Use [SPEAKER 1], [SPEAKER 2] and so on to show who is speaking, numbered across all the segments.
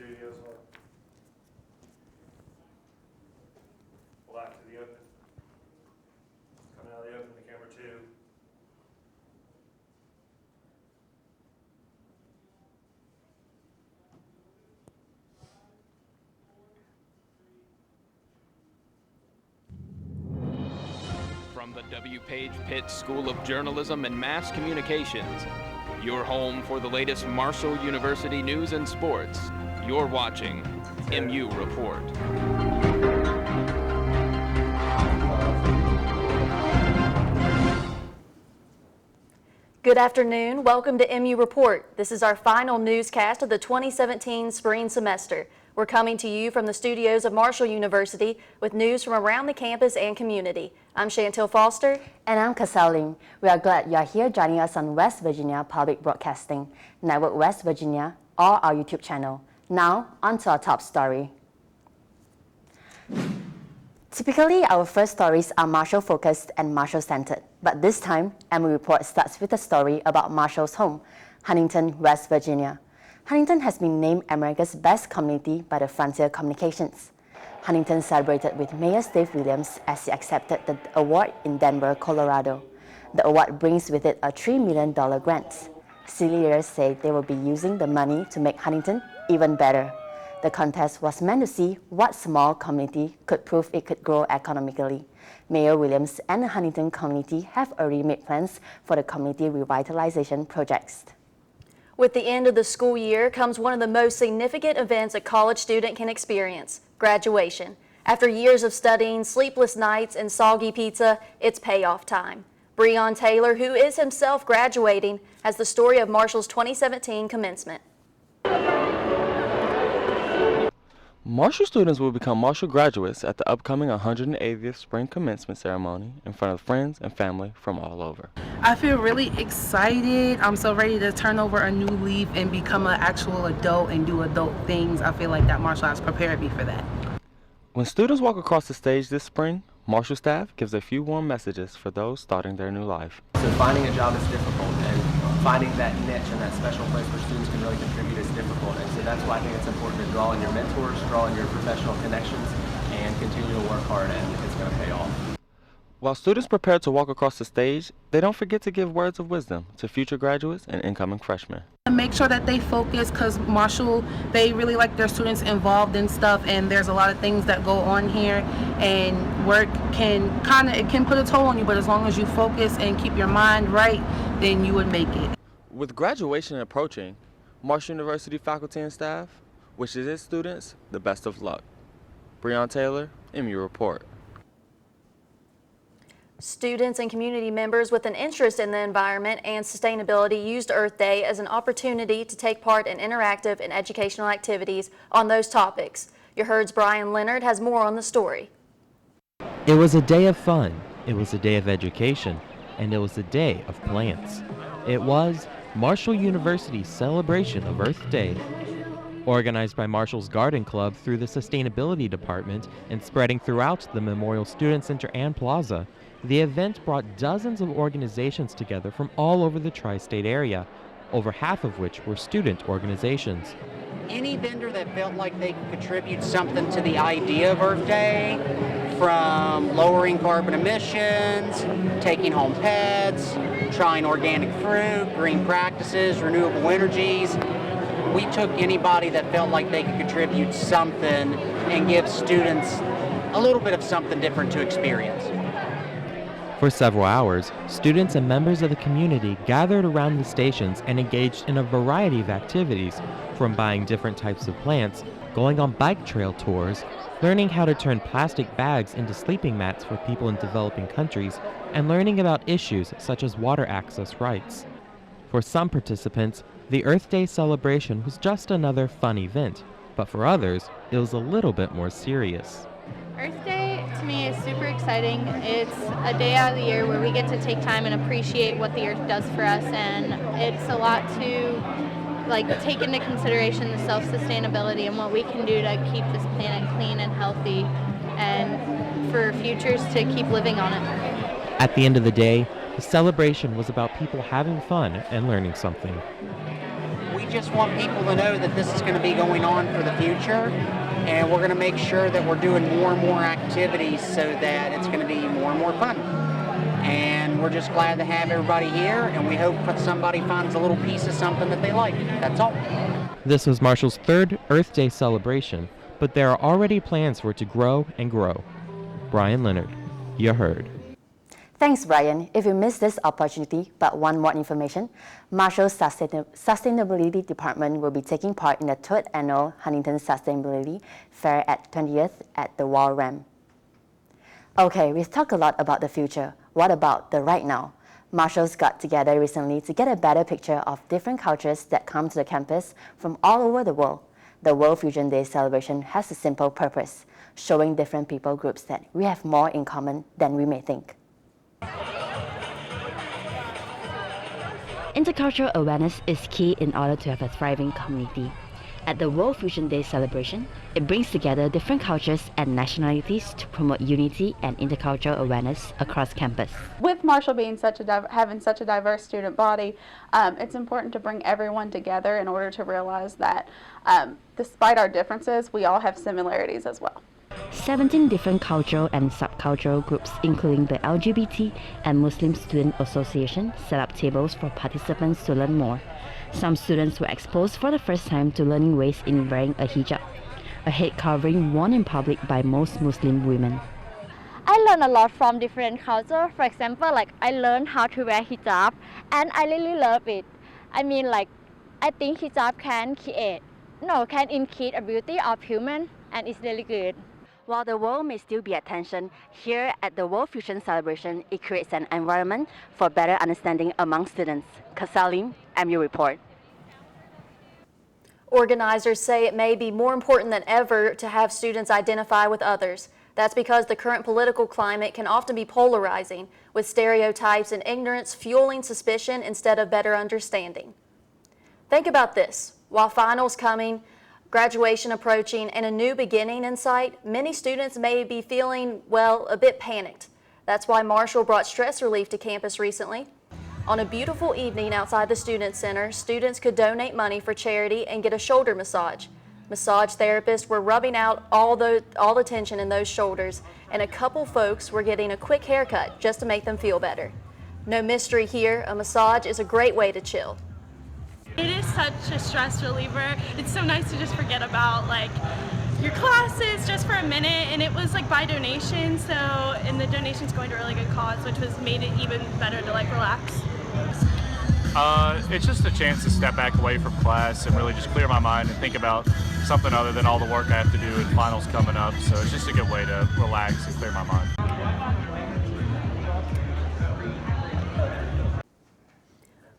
[SPEAKER 1] studios are. Pull out to the open. Coming out of the open to camera 2.
[SPEAKER 2] From the W. Page Pitt School of Journalism and Mass Communications, your home for the latest Marshall University news and sports. You're watching MU Report.
[SPEAKER 3] Good afternoon. Welcome to MU Report. This is our final newscast of the 2017 spring semester. We're coming to you from the studios of Marshall University with news from around the campus and community. I'm Chantel Foster.
[SPEAKER 4] And I'm Cassaline. We are glad you are here joining us on West Virginia Public Broadcasting, Network West Virginia, or our YouTube channel. Now, on to our top story. Typically, our first stories are Marshall-focused and Marshall-centered, but this time, MU Report starts with a story about Marshall's home, Huntington, West Virginia. Huntington has been named America's Best Community by the Frontier Communications. Huntington celebrated with Mayor Steve Williams as he accepted the award in Denver, Colorado. The award brings with it a $3 million grant. City leaders say they will be using the money to make Huntington even better. The contest was meant to see what small community could prove it could grow economically. Mayor Williams and the Huntington community have already made plans for the community revitalization projects.
[SPEAKER 3] With the end of the school year comes one of the most significant events a college student can experience, graduation. After years of studying, sleepless nights, and soggy pizza, it's payoff time. Breon Taylor, who is himself graduating, has the story of Marshall's 2017 commencement.
[SPEAKER 5] Marshall students will become Marshall graduates at the upcoming 180th Spring Commencement Ceremony in front of friends and family from all over.
[SPEAKER 6] I feel really excited. I'm so ready to turn over a new leaf and become an actual adult and do adult things. I feel like that Marshall has prepared me for that.
[SPEAKER 5] When students walk across the stage this spring, Marshall staff gives a few warm messages for those starting their new life.
[SPEAKER 7] So finding a job is difficult, and finding that niche and that special place where students can really contribute is difficult. And so that's why I think it's important to draw on your mentors, draw on your professional connections, and continue to work hard, and it's going to pay off.
[SPEAKER 5] While students prepare to walk across the stage, they don't forget to give words of wisdom to future graduates and incoming freshmen.
[SPEAKER 6] And make sure that they focus, because Marshall, they really like their students involved in stuff, and there's a lot of things that go on here, and work can it can put a toll on you, but as long as you focus and keep your mind right, then you would make it.
[SPEAKER 5] With graduation approaching, Marshall University faculty and staff wishes its students the best of luck. Breon Taylor, MU Report.
[SPEAKER 3] Students and community members with an interest in the environment and sustainability used Earth Day as an opportunity to take part in interactive and educational activities on those topics. Your Herd's Brian Leonard has more on the story.
[SPEAKER 8] It was a day of fun, it was a day of education, and it was a day of plants. It was Marshall University's celebration of Earth Day. Organized by Marshall's Garden Club through the Sustainability Department and spreading throughout the Memorial Student Center and Plaza, the event brought dozens of organizations together from all over the tri-state area, over half of which were student organizations.
[SPEAKER 9] Any vendor that felt like they could contribute something to the idea of Earth Day, from lowering carbon emissions, taking home pets, trying organic fruit, green practices, renewable energies. We took anybody that felt like they could contribute something and give students a little bit of something different to experience.
[SPEAKER 8] For several hours, students and members of the community gathered around the stations and engaged in a variety of activities, from buying different types of plants, going on bike trail tours, learning how to turn plastic bags into sleeping mats for people in developing countries, and learning about issues such as water access rights. For some participants, the Earth Day celebration was just another fun event, but for others, it was a little bit more serious.
[SPEAKER 10] Earth Day to me is super exciting. It's a day out of the year where we get to take time and appreciate what the earth does for us, and it's a lot to take into consideration the self-sustainability and what we can do to keep this planet clean and healthy, and for futures to keep living on it.
[SPEAKER 8] At the end of the day, the celebration was about people having fun and learning something.
[SPEAKER 9] We just want people to know that this is going to be going on for the future, and we're going to make sure that we're doing more and more activities so that it's going to be more and more fun. And we're just glad to have everybody here, and we hope that somebody finds a little piece of something that they like. That's all.
[SPEAKER 8] This was Marshall's third Earth Day celebration, but there are already plans for it to grow and grow. Brian Leonard, You Heard.
[SPEAKER 4] Thanks, Brian. If you missed this opportunity but want more information, Marshall's Sustainability Department will be taking part in the 3rd Annual Huntington Sustainability Fair at 20th at the Wall Ram. Okay, we've talked a lot about the future. What about the right now? Marshall's got together recently to get a better picture of different cultures that come to the campus from all over the world. The World Fusion Day celebration has a simple purpose, showing different people groups that we have more in common than we may think. Intercultural awareness is key in order to have a thriving community. At the World Fusion Day celebration, it brings together different cultures and nationalities to promote unity and intercultural awareness across campus.
[SPEAKER 11] With Marshall being having such a diverse student body, it's important to bring everyone together in order to realize that despite our differences, we all have similarities as well.
[SPEAKER 4] 17 different cultural and subcultural groups, including the LGBT and Muslim Student Association, set up tables for participants to learn more. Some students were exposed for the first time to learning ways in wearing a hijab, a head covering worn in public by most Muslim women.
[SPEAKER 12] I learned a lot from different cultures. For example, I learned how to wear hijab, and I really love it. I think hijab can increase the beauty of human, and it's really good.
[SPEAKER 4] While the world may still be at tension, here at the World Fusion celebration, it creates an environment for better understanding among students. Kasalim, MU Report.
[SPEAKER 3] Organizers say it may be more important than ever to have students identify with others. That's because the current political climate can often be polarizing, with stereotypes and ignorance fueling suspicion instead of better understanding. Think about this. While finals coming, graduation approaching, and a new beginning in sight, many students may be feeling, a bit panicked. That's why Marshall brought stress relief to campus recently. On a beautiful evening outside the Student Center, students could donate money for charity and get a shoulder massage. Massage therapists were rubbing out all the tension in those shoulders, and a couple folks were getting a quick haircut just to make them feel better. No mystery here, a massage is a great way to chill.
[SPEAKER 13] It is such a stress reliever. It's so nice to just forget about your classes just for a minute, and it was by donation, and the donation's going to a really good cause, which made it even better to relax.
[SPEAKER 1] It's just a chance to step back away from class and really just clear my mind and think about something other than all the work I have to do and finals coming up, so it's just a good way to relax and clear my mind.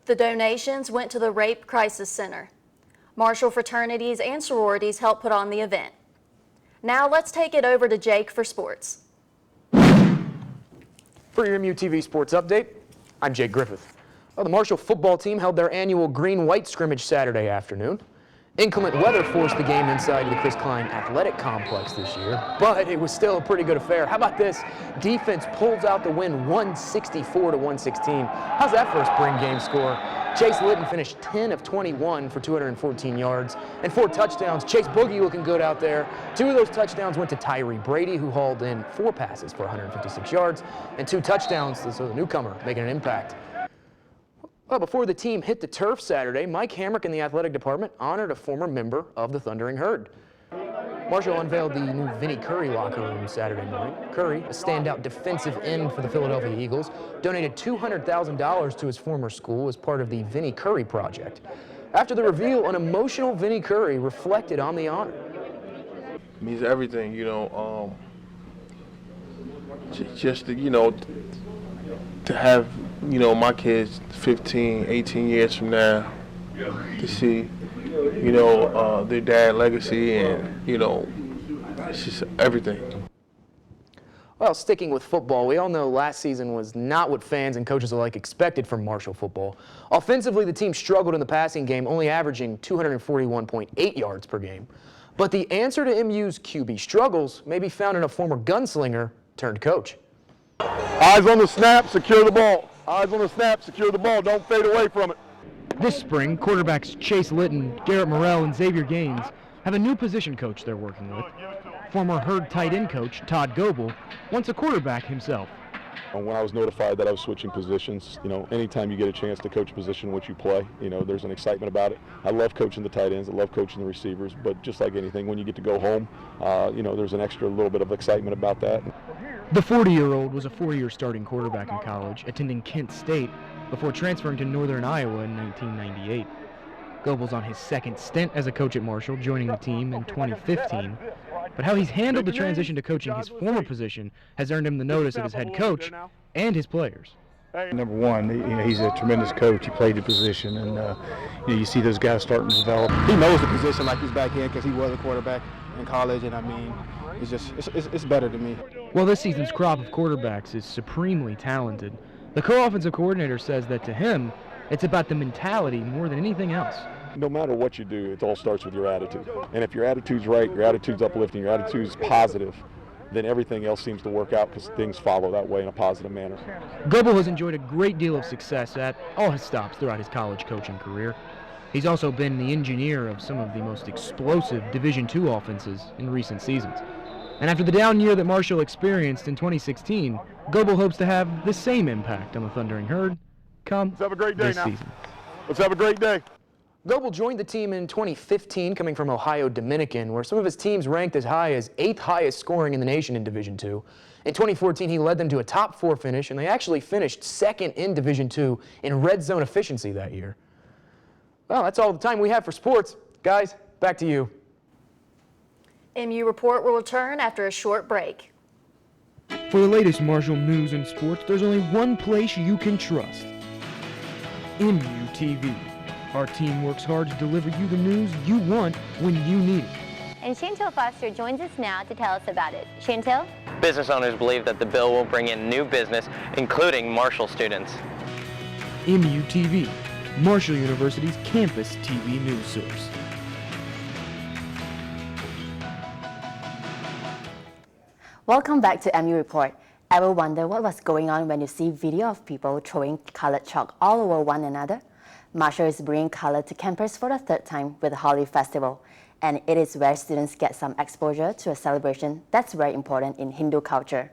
[SPEAKER 3] The donations went to the Rape Crisis Center. Marshall fraternities and sororities helped put on the event. Now let's take it over to Jake for sports.
[SPEAKER 14] For your MUTV Sports Update, I'm Jake Griffith. Well, the Marshall football team held their annual green-white scrimmage Saturday afternoon. Inclement weather forced the game inside the Chris Klein Athletic Complex this year, but it was still a pretty good affair. How about this? Defense pulls out the win 164-116. How's that for a spring game score? Chase Litton finished 10 of 21 for 214 yards and 4 touchdowns. Chase Boogie looking good out there. 2 of those touchdowns went to Tyree Brady, who hauled in 4 passes for 156 yards and 2 touchdowns, so the newcomer making an impact. Well, before the team hit the turf Saturday, Mike Hamrick in the athletic department honored a former member of the Thundering Herd. Marshall unveiled the new Vinnie Curry locker room Saturday morning. Curry, a standout defensive end for the Philadelphia Eagles, donated $200,000 to his former school as part of the Vinnie Curry Project. After the reveal, an emotional Vinnie Curry reflected on the honor.
[SPEAKER 15] It means everything, just to have, my kids 15, 18 years from now to see, their dad legacy and, it's just everything.
[SPEAKER 14] Well, sticking with football, we all know last season was not what fans and coaches alike expected from Marshall football. Offensively, the team struggled in the passing game, only averaging 241.8 yards per game. But the answer to MU's QB struggles may be found in a former gunslinger turned coach.
[SPEAKER 15] Eyes on the snap, secure the ball. Eyes on the snap, secure the ball. Don't fade away from it.
[SPEAKER 14] This spring, quarterbacks Chase Litton, Garrett Morrell, and Xavier Gaines have a new position coach they're working with. Former Herd tight end coach Todd Goebel, once a quarterback himself.
[SPEAKER 16] When I was notified that I was switching positions, anytime you get a chance to coach a position in which you play, there's an excitement about it. I love coaching the tight ends, I love coaching the receivers, but just like anything, when you get to go home, there's an extra little bit of excitement about that.
[SPEAKER 14] The 40-year-old was a 4-year starting quarterback in college, attending Kent State before transferring to Northern Iowa in 1998. Goebel's on his second stint as a coach at Marshall, joining the team in 2015. But how he's handled the transition to coaching his former position has earned him the notice of his head coach and his players.
[SPEAKER 17] Number one, he's a tremendous coach. He played the position, and you see those guys starting to develop. He knows the position like he's back in because he was a quarterback in college, and it's better to me.
[SPEAKER 14] While this season's crop of quarterbacks is supremely talented, the co-offensive coordinator says that to him, it's about the mentality more than anything else.
[SPEAKER 16] No matter what you do, it all starts with your attitude. And if your attitude's right, your attitude's uplifting, your attitude's positive, then everything else seems to work out because things follow that way in a positive manner.
[SPEAKER 14] Goebel has enjoyed a great deal of success at all his stops throughout his college coaching career. He's also been the engineer of some of the most explosive Division II offenses in recent seasons. And after the down year that Marshall experienced in 2016, Goebel hopes to have the same impact on the Thundering Herd come
[SPEAKER 16] Let's have a great day
[SPEAKER 14] this
[SPEAKER 16] now.
[SPEAKER 14] season.
[SPEAKER 16] Let's have a great day.
[SPEAKER 14] Goebel joined the team in 2015, coming from Ohio Dominican, where some of his teams ranked as high as 8th highest scoring in the nation in Division II. In 2014, he led them to a top 4 finish, and they actually finished 2nd in Division II in red zone efficiency that year. Well, that's all the time we have for sports. Guys, back to you.
[SPEAKER 3] MU Report will return after a short break.
[SPEAKER 14] For the latest Marshall news and sports, there's only one place you can trust. MU TV. Our team works hard to deliver you the news you want when you need it.
[SPEAKER 18] And Chantel Foster joins us now to tell us about it. Chantel?
[SPEAKER 19] Business owners believe that the bill will bring in new business, including Marshall students.
[SPEAKER 14] MU TV, Marshall University's campus TV news source.
[SPEAKER 4] Welcome back to MU Report. Ever wonder what was going on when you see video of people throwing colored chalk all over one another? Marshall is bringing color to campus for the 3rd time with the Holi Festival, and it is where students get some exposure to a celebration that's very important in Hindu culture.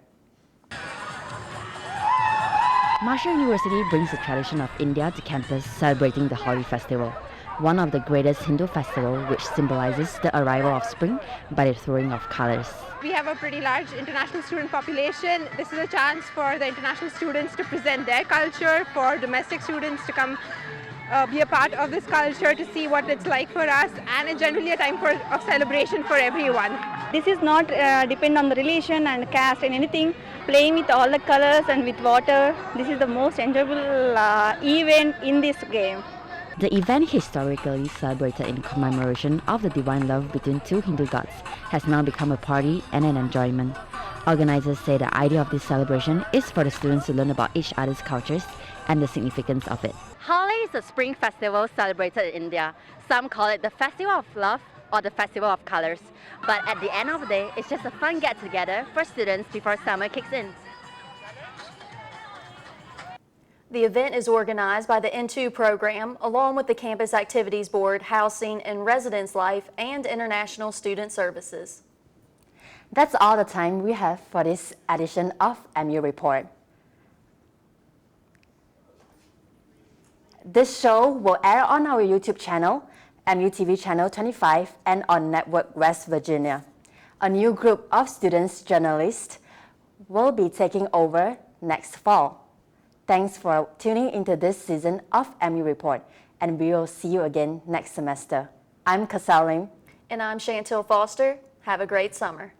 [SPEAKER 4] Marshall University brings the tradition of India to campus, celebrating the Holi Festival, one of the greatest Hindu festivals which symbolizes the arrival of spring by the throwing of colors.
[SPEAKER 20] We have a pretty large international student population. This is a chance for the international students to present their culture, for domestic students to come be a part of this culture, to see what it's like for us, and it's generally a time of celebration for everyone.
[SPEAKER 21] This is not depend on the religion and caste and anything. Playing with all the colors and with water, this is the most enjoyable event in this game.
[SPEAKER 4] The event, historically celebrated in commemoration of the divine love between 2 Hindu gods, has now become a party and an enjoyment. Organizers say the idea of this celebration is for the students to learn about each other's cultures and the significance of it.
[SPEAKER 22] Holi is a spring festival celebrated in India. Some call it the Festival of Love or the Festival of Colors. But at the end of the day, it's just a fun get-together for students before summer kicks in.
[SPEAKER 3] The event is organized by the N2 program, along with the Campus Activities Board, Housing and Residence Life, and International Student Services.
[SPEAKER 4] That's all the time we have for this edition of MU Report. This show will air on our YouTube channel, MUTV Channel 25, and on Network West Virginia. A new group of students journalists will be taking over next fall. Thanks for tuning into this season of MU Report, and we will see you again next semester. I'm Cassell Lim.
[SPEAKER 3] And I'm Chantel Foster. Have a great summer.